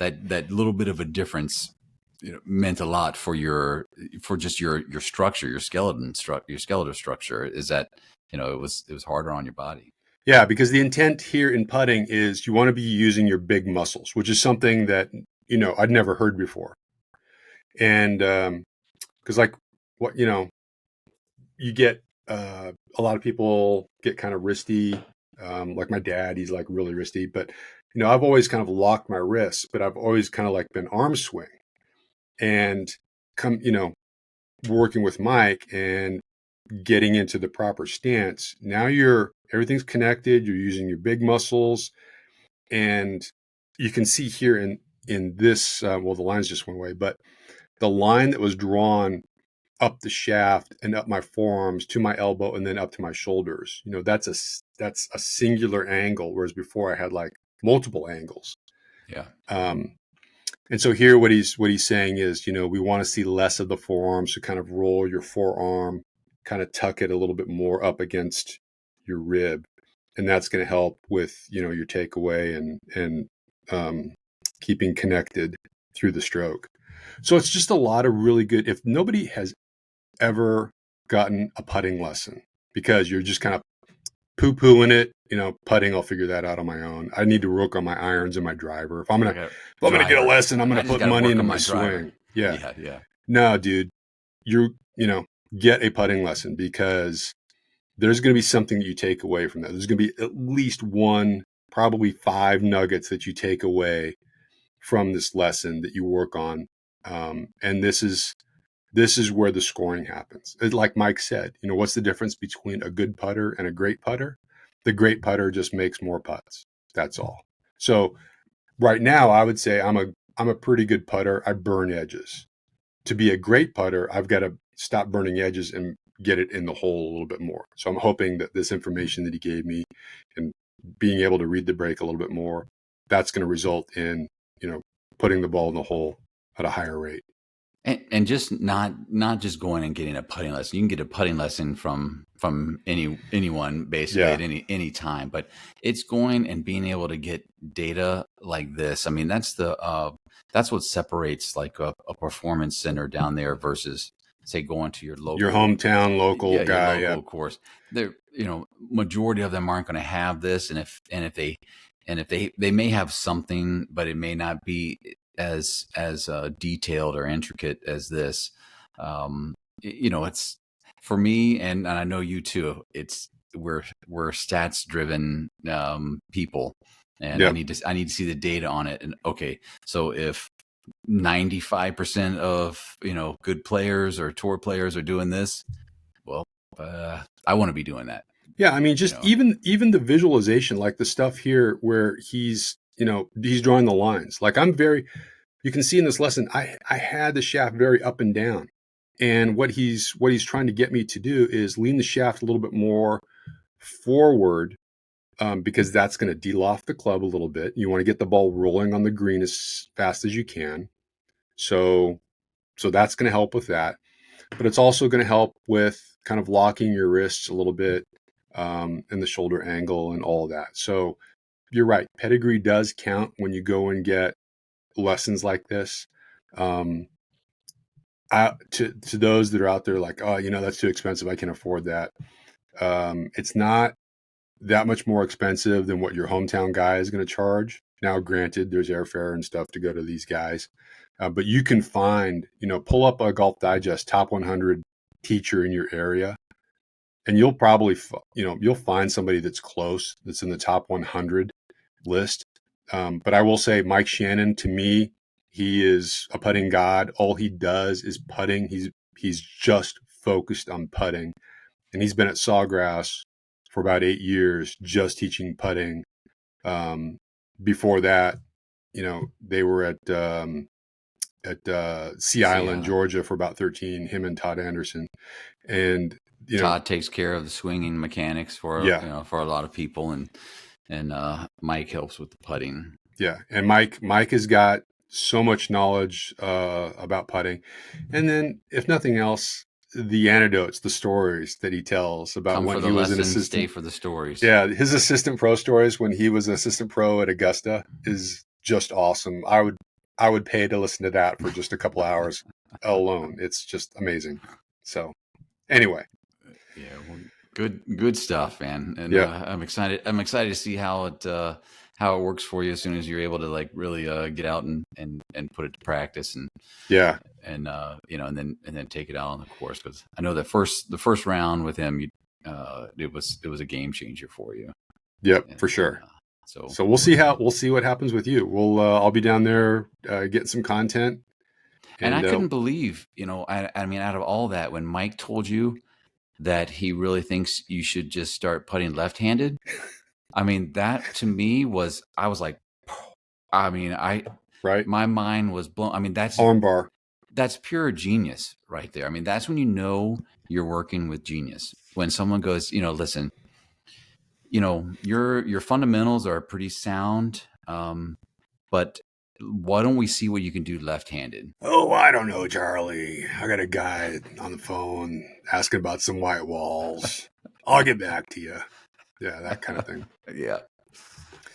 That little bit of a difference meant a lot for just your structure, your skeletal structure. Is that it was harder on your body. Yeah, because the intent here in putting is you want to be using your big muscles, which is something that I'd never heard before. And because like what you get a lot of people get kind of wristy. Like my dad, he's like really wristy, but I've always kind of locked my wrists, but I've always kind of like been arm swing. And working with Mike and getting into the proper stance. Now everything's connected. You're using your big muscles, and you can see here in this. The lines just went away, but the line that was drawn up the shaft and up my forearms to my elbow and then up to my shoulders. That's a singular angle, whereas before I had like multiple angles. Yeah. And so here what he's saying is, we want to see less of the forearm. So kind of roll your forearm, kind of tuck it a little bit more up against your rib. And that's going to help with, your takeaway and keeping connected through the stroke. So it's just a lot of really good, if nobody has ever gotten a putting lesson because you're just kind of poo-pooing it, putting, I'll figure that out on my own. I need to work on my irons and my driver. If I'm going to get a lesson, I'm going to put money into my swing. Yeah. No, dude, get a putting lesson because there's going to be something that you take away from that. There's going to be at least one, probably 5 nuggets that you take away from this lesson that you work on. And this is where the scoring happens. Like Mike said, what's the difference between a good putter and a great putter? The great putter just makes more putts. That's all. So right now, I would say I'm a pretty good putter. I burn edges. To be a great putter, I've got to stop burning edges and get it in the hole a little bit more. So I'm hoping that this information that he gave me and being able to read the break a little bit more, that's going to result in, putting the ball in the hole at a higher rate. And just not just going and getting a putting lesson. You can get a putting lesson from anyone basically at any time, but it's going and being able to get data like this. I mean, that's what separates like a performance center down there versus say going to your hometown local guy, your local course. They're, majority of them aren't going to have this, and if they may have something, but it may not be as detailed or intricate as this. It's for me, and I know you too. We're stats driven people, and I need to see the data on it. And okay, so if 95% of good players or tour players are doing this, well, I want to be doing that. Yeah, I mean, just even the visualization, like the stuff here where he's drawing the lines. Like you can see in this lesson, I had the shaft very up and down, and what he's trying to get me to do is lean the shaft a little bit more forward, because that's going to de-loft the club a little bit. You want to get the ball rolling on the green as fast as you can. So that's going to help with that, but it's also going to help with kind of locking your wrists a little bit, and the shoulder angle and all of that. So you're right. Pedigree does count when you go and get lessons like this. To those that are out there like, oh, that's too expensive, I can't afford that. It's not that much more expensive than what your hometown guy is going to charge. Now, granted, there's airfare and stuff to go to these guys, but you can find, pull up a Golf Digest top 100 teacher in your area, and you'll probably, you'll find somebody that's close, that's in the top 100 list. But I will say, Mike Shannon, to me, he is a putting god. All he does is putting. He's just focused on putting, and he's been at Sawgrass for about 8 years, just teaching putting. Before that, they were at Sea Island, Georgia, for about 13. Him and Todd Anderson, and Todd takes care of the swinging mechanics for for a lot of people, and Mike helps with the putting. Yeah, and Mike has got so much knowledge about putting, and then if nothing else, the anecdotes, the stories that he tells about when he was an assistant. Stay for the stories. Yeah, his assistant pro stories when he was an assistant pro at Augusta is just awesome. I would pay to listen to that for just a couple hours alone. It's just amazing. So, anyway. Yeah, well, good stuff, man. And I'm excited. I'm excited to see how it works for you as soon as you're able to like really get out and put it to practice and and then take it out on the course, because I know the first round with him, it was a game changer for you. Yep, for sure. So we'll see what happens with you. I'll be down there getting some content. And I couldn't believe, I mean, out of all that, when Mike told you that he really thinks you should just start putting left-handed. I mean, that to me I was like, I mean, my mind was blown. I mean, that's armbar. That's pure genius right there. I mean, that's when you're working with genius. When someone goes, listen, your fundamentals are pretty sound, but why don't we see what you can do left-handed? Oh, I don't know, Charlie. I got a guy on the phone asking about some white walls. I'll get back to you. Yeah, that kind of thing. Yeah.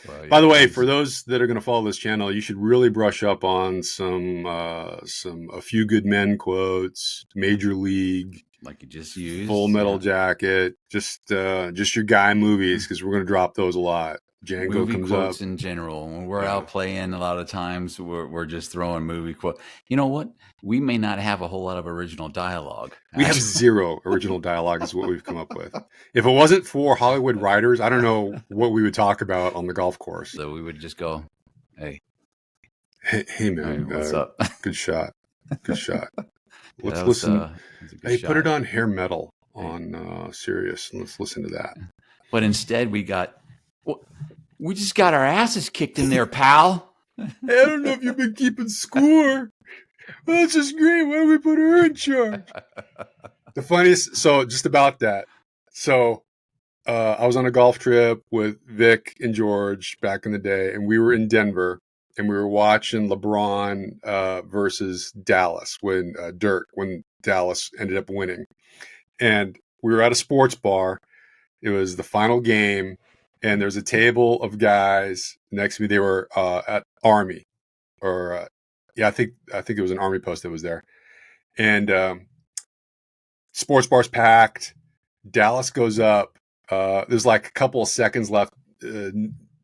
Well, by the way, for those that are going to follow this channel, you should really brush up on a few good men quotes, Major League, like you just used, Full Metal Jacket, just your guy movies, because we're going to drop those a lot. Django movie comes quotes up. in general. When we're out playing, a lot of times we're just throwing movie quotes. You know what? We may not have a whole lot of original dialogue. We have zero original dialogue is what we've come up with. If it wasn't for Hollywood writers, I don't know what we would talk about on the golf course. So we would just go, hey man, what's up? Good shot. Let's listen. Hey, shot. Put it on Hair Metal on Sirius, and let's listen to that. But instead we just got our asses kicked in there, pal. I don't know if you've been keeping score. Well, that's just great. Why don't we put her in charge? The funniest, so just about that. So I was on a golf trip with Vic and George back in the day, and we were in Denver, and we were watching LeBron versus Dallas when Dallas ended up winning. And we were at a sports bar. It was the final game. And there's a table of guys next to me. They were at Army, or I think it was an Army post that was there. And sports bar's packed. Dallas goes up. There's like a couple of seconds left.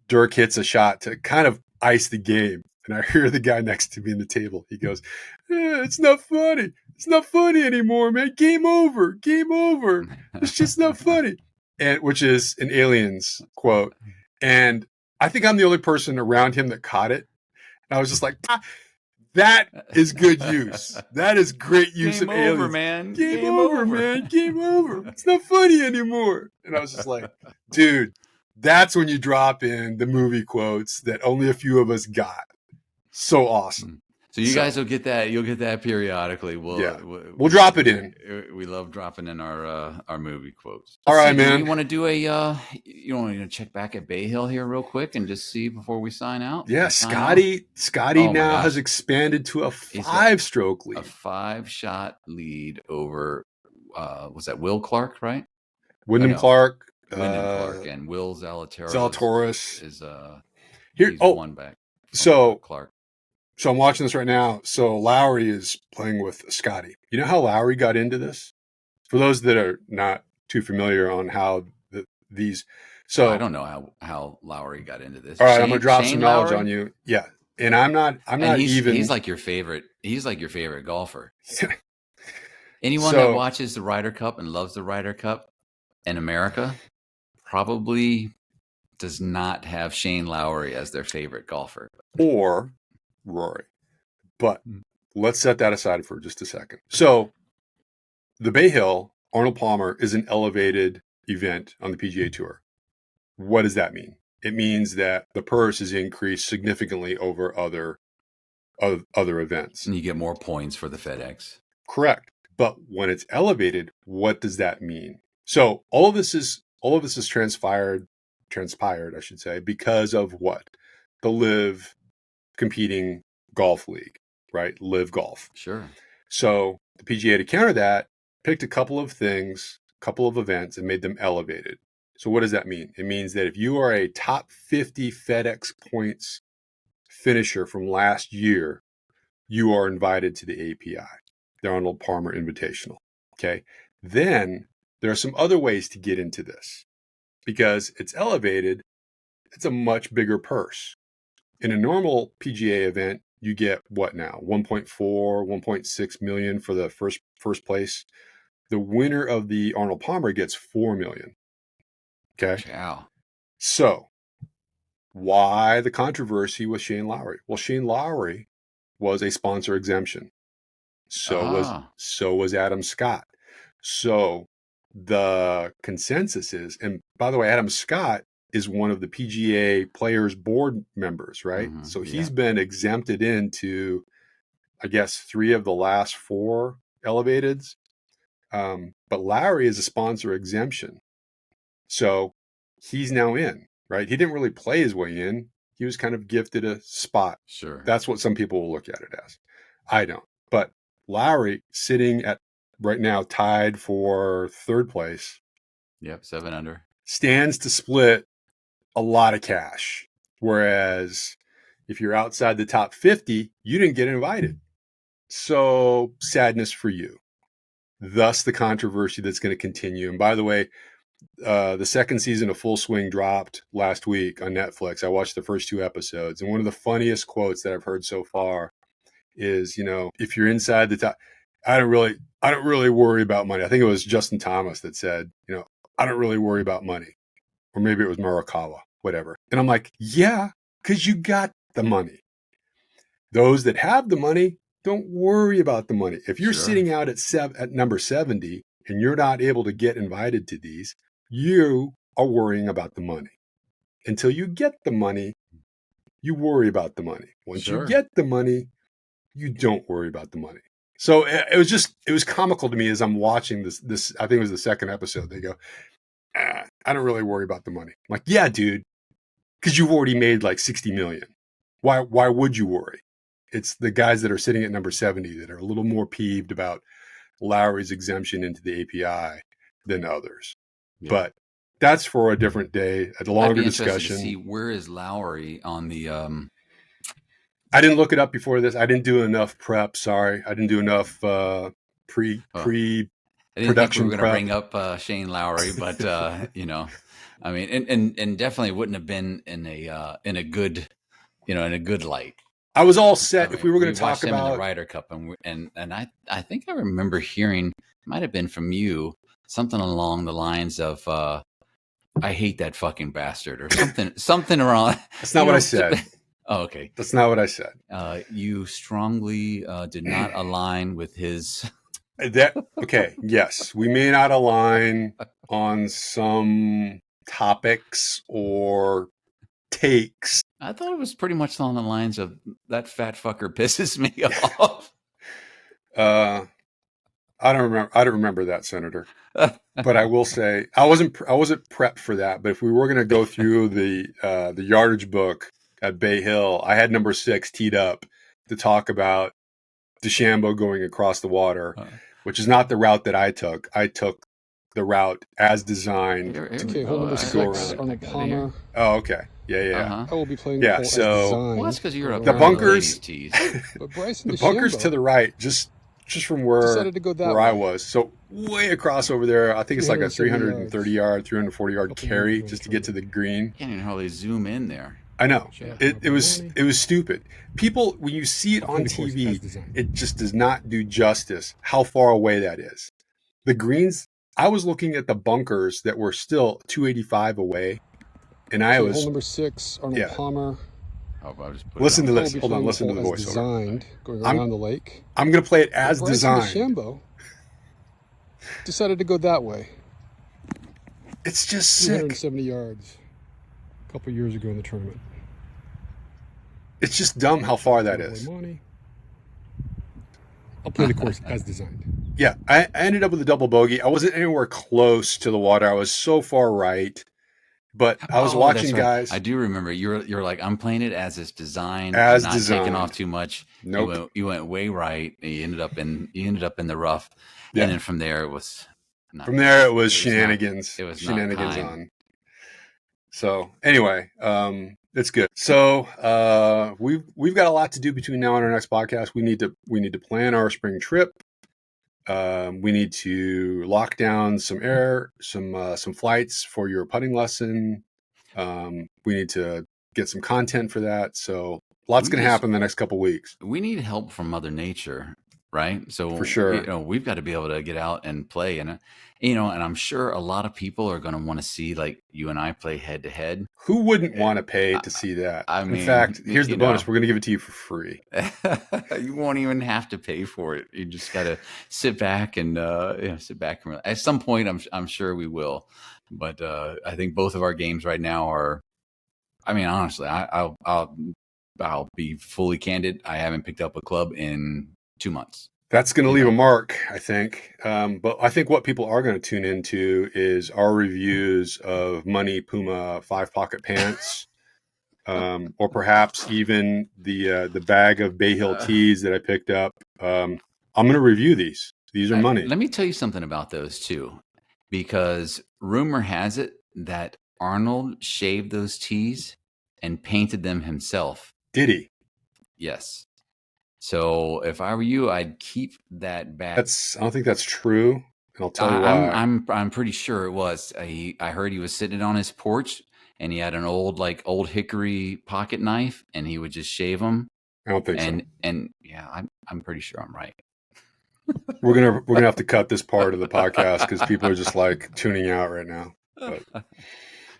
Dirk hits a shot to kind of ice the game. And I hear the guy next to me in the table. He goes, it's not funny. It's not funny anymore, man. Game over. Game over. It's just not funny. And which is an Aliens quote. And I think I'm the only person around him that caught it. And I was just like, that is good use. That is great use Game of over, Aliens. man. Game over, man. Game over. It's not funny anymore. And I was just like, dude, that's when you drop in the movie quotes that only a few of us got. So awesome. So you guys will get that. You'll get that periodically. We'll drop it in. We love dropping in our movie quotes. All right, man. You want to do you want to check back at Bay Hill here real quick and just see before we sign out? Yeah, Scotty now has expanded to a 5-stroke lead. A 5-shot lead over was that Will Clark, right? Wyndham Clark. Clark and Will Zalatoris. Zalatoris is here. He's one back. So Clark. So I'm watching this right now. So Lowry is playing with Scotty. You know how Lowry got into this? For those that are not too familiar on how these. So I don't know how Lowry got into this. All right, I'm gonna drop some knowledge on you. Yeah, and I'm not even. He's like your favorite. He's like your favorite golfer. Anyone that watches the Ryder Cup and loves the Ryder Cup in America probably does not have Shane Lowry as their favorite golfer. Or Rory. But let's set that aside for just a second. So the Bay Hill, Arnold Palmer, is an elevated event on the PGA Tour. What does that mean? It means that the purse is increased significantly over other events. And you get more points for the FedEx. Correct. But when it's elevated, what does that mean? So all of this is transpired, I should say, because of what? The LIV competing golf league, right? LIV Golf. Sure. So the PGA, to counter that, picked a couple of things, couple of events, and made them elevated. So what does that mean? It means that if you are a top 50 FedEx points finisher from last year, you are invited to the API, the Arnold Palmer Invitational. Okay. Then there are some other ways to get into this. Because it's elevated, it's a much bigger purse. In a normal PGA event, you get what now? 1.4, 1.6 million for the first place. The winner of the Arnold Palmer gets 4 million. Okay. Wow. So why the controversy with Shane Lowry? Well, Shane Lowry was a sponsor exemption. So was Adam Scott. So the consensus is, and by the way, Adam Scott is one of the PGA Players Board members, right? Mm-hmm, so he's been exempted into, I guess, 3 of the last 4 elevateds. But Lowry is a sponsor exemption. So he's now in, right? He didn't really play his way in. He was kind of gifted a spot. Sure. That's what some people will look at it as. I don't. But Lowry sitting at right now tied for 3rd place. Yep, 7 under. Stands to split a lot of cash. Whereas if you're outside the top 50, you didn't get invited. So sadness for you. Thus the controversy that's going to continue. And by the way, the second season of Full Swing dropped last week on Netflix. I watched the first 2 episodes. And one of the funniest quotes that I've heard so far is, if you're inside the top, I don't really worry about money. I think it was Justin Thomas that said, I don't really worry about money. Or maybe it was Morikawa, whatever. And I'm like, yeah, because you got the money. Those that have the money, don't worry about the money. If you're sitting out at number 70 and you're not able to get invited to these, you are worrying about the money. Until you get the money, you worry about the money. Once you get the money, you don't worry about the money. So it was comical to me as I'm watching this, I think it was the second episode. They go, I don't really worry about the money. I'm like, yeah, dude, because you've already made like 60 million. Why would you worry? It's the guys that are sitting at number 70 that are a little more peeved about Lowry's exemption into the API than others. Yeah. But that's for a different day, a longer discussion. To see where is Lowry on the I didn't look it up before this. I didn't do enough prep. Sorry. I didn't do enough pre I didn't think we were going to bring up Shane Lowry, but I mean, and definitely wouldn't have been in a good, in a good light. I was all set. If we were going to talk him about in the Ryder Cup, and I think I remember hearing, might have been from you, something along the lines of I hate that fucking bastard or something around. That's not what I said. Oh, okay. That's not what I said. You strongly did not align with his. Okay. Yes, we may not align on some topics or takes. I thought it was pretty much on the lines of that fat fucker pisses me off. I don't remember that, Senator. But I will say I wasn't prepped for that. But if we were going to go through the yardage book at Bay Hill, I had number 6 teed up to talk about DeChambeau going across the water, which is not the route that I took. I took the route as designed. Okay, hole number 6, Arnold Palmer. Oh, okay. Yeah. I will be playing the hole as designed. Well, that's because you're the bunkers. But Bryson the bunkers to the right, just from where I was. So way across over there, I think it's like a 330 yard, 340 yard carry just to get to the green. You can't even hardly zoom in there. I know. It was stupid. People, when you see it on TV, it just does not do justice how far away that is. The greens, I was looking at the bunkers that were still 285 away, and I was hole number 6, Arnold Palmer. Listen to this. Hold on. Listen to the voiceover. Designed, going around the lake. I'm going to play it as designed. DeChambeau decided to go that way. It's just sick. 270 yards a couple years ago in the tournament. It's just dumb how far that is. I'll play the course as designed. Yeah, I ended up with a double bogey. I wasn't anywhere close to the water. I was so far right. But I was watching guys. I do remember you're like, I'm playing it as it's designed, not taking off too much. Nope. You went way right. You ended up in the rough, and then from there it was. Shenanigans. It was shenanigans on. So anyway, it's good. So we've got a lot to do between now and our next podcast. We need to plan our spring trip. We need to lock down some flights for your putting lesson. We need to get some content for that. So lots going to happen in the next couple weeks. We need help from Mother Nature, right? So for sure, we've got to be able to get out and play, and and I'm sure a lot of people are going to want to see like you and I play head to head. Who wouldn't want to pay to see that? I mean, in fact, here's the bonus: we're going to give it to you for free. You won't even have to pay for it. You just got to sit back and sit back. And at some point, I'm sure we will. But I think both of our games right now are. I mean, honestly, I'll be fully candid. I haven't picked up a club in 2 months. That's going to leave a mark, I think. But I think what people are going to tune into is our reviews of Money Puma 5-pocket pants, or perhaps even the bag of Bay Hill tees that I picked up. I'm going to review these. These are money. Let me tell you something about those too, because rumor has it that Arnold shaved those tees and painted them himself. Did he? Yes. So if I were you, I'd keep that back. I don't think that's true. And I'll tell you why. I'm pretty sure it was. I heard he was sitting on his porch and he had an old hickory pocket knife and he would just shave them. I don't think so. And yeah, I'm pretty sure I'm right. We're gonna have to cut this part of the podcast because people are just like tuning out right now. But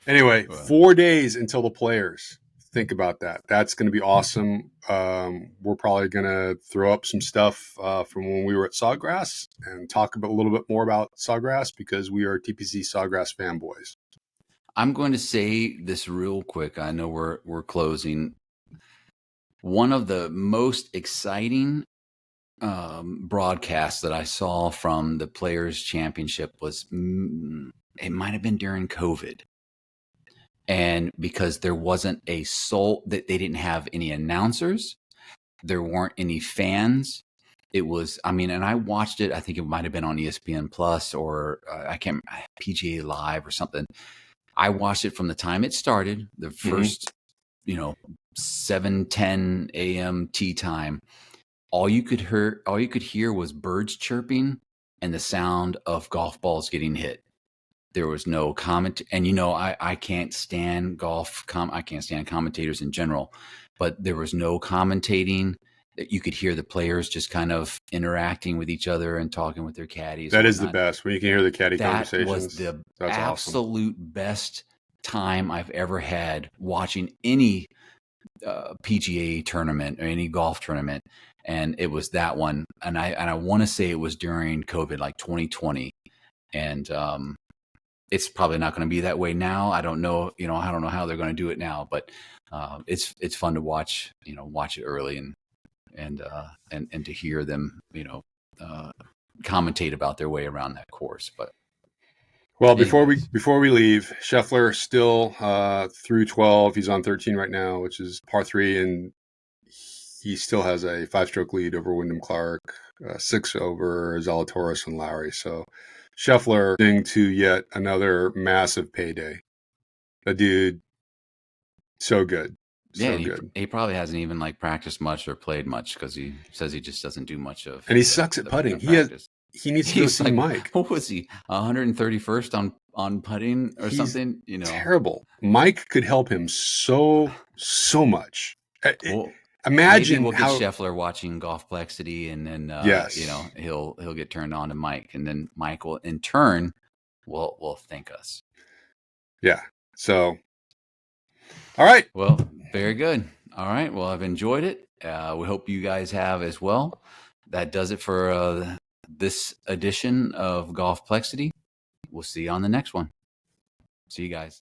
anyway, 4 days until the Players. Think about that. That's going to be awesome. We're probably going to throw up some stuff from when we were at Sawgrass and talk a little bit more about Sawgrass because we are TPC Sawgrass fanboys. I'm going to say this real quick. I know we're closing. One of the most exciting broadcasts that I saw from the Players Championship was it might have been during COVID. And because there wasn't a soul, that they didn't have any announcers, there weren't any fans. It was, and I watched it. I think it might have been on ESPN Plus or PGA Live or something. I watched it from the time it started, the first, 7:10 a.m. tee time. All you could hear was birds chirping and the sound of golf balls getting hit. There was no comment. And, you know, I can't stand I can't stand commentators in general, but there was no commentating. That you could hear the players just kind of interacting with each other and talking with their caddies. That is the best, when you can hear the caddy conversations. That was the That's absolute awesome. best time I've ever had watching any PGA tournament or any golf tournament. And it was that one. And I want to say it was during COVID, like 2020. And it's probably not going to be that way now. I don't know. You know, I don't know how they're going to do it now, but it's fun to watch. You know, watch it early and to hear them, you know, commentate about their way around that course. But well, before we leave, Scheffler still through 12. He's on 13 right now, which is par 3, and he still has a 5-stroke lead over Wyndham Clark, 6 over Zalatoris and Lowry. So Scheffler to yet another massive payday. The dude, so good. Yeah, So good. He probably hasn't even like practiced much or played much, because he says he just doesn't do much of. And he sucks at putting. He needs to go see like, Mike. What was he? 131st on putting or something? You know, terrible. Mike could help him so much. Well, imagine maybe we'll get Scheffler watching GolfPlexity, and then yes, you know, he'll get turned on to Mike, and then Mike will in turn will thank us. Yeah. So, all right. Well, very good. All right. Well, I've enjoyed it. We hope you guys have as well. That does it for this edition of GolfPlexity. We'll see you on the next one. See you guys.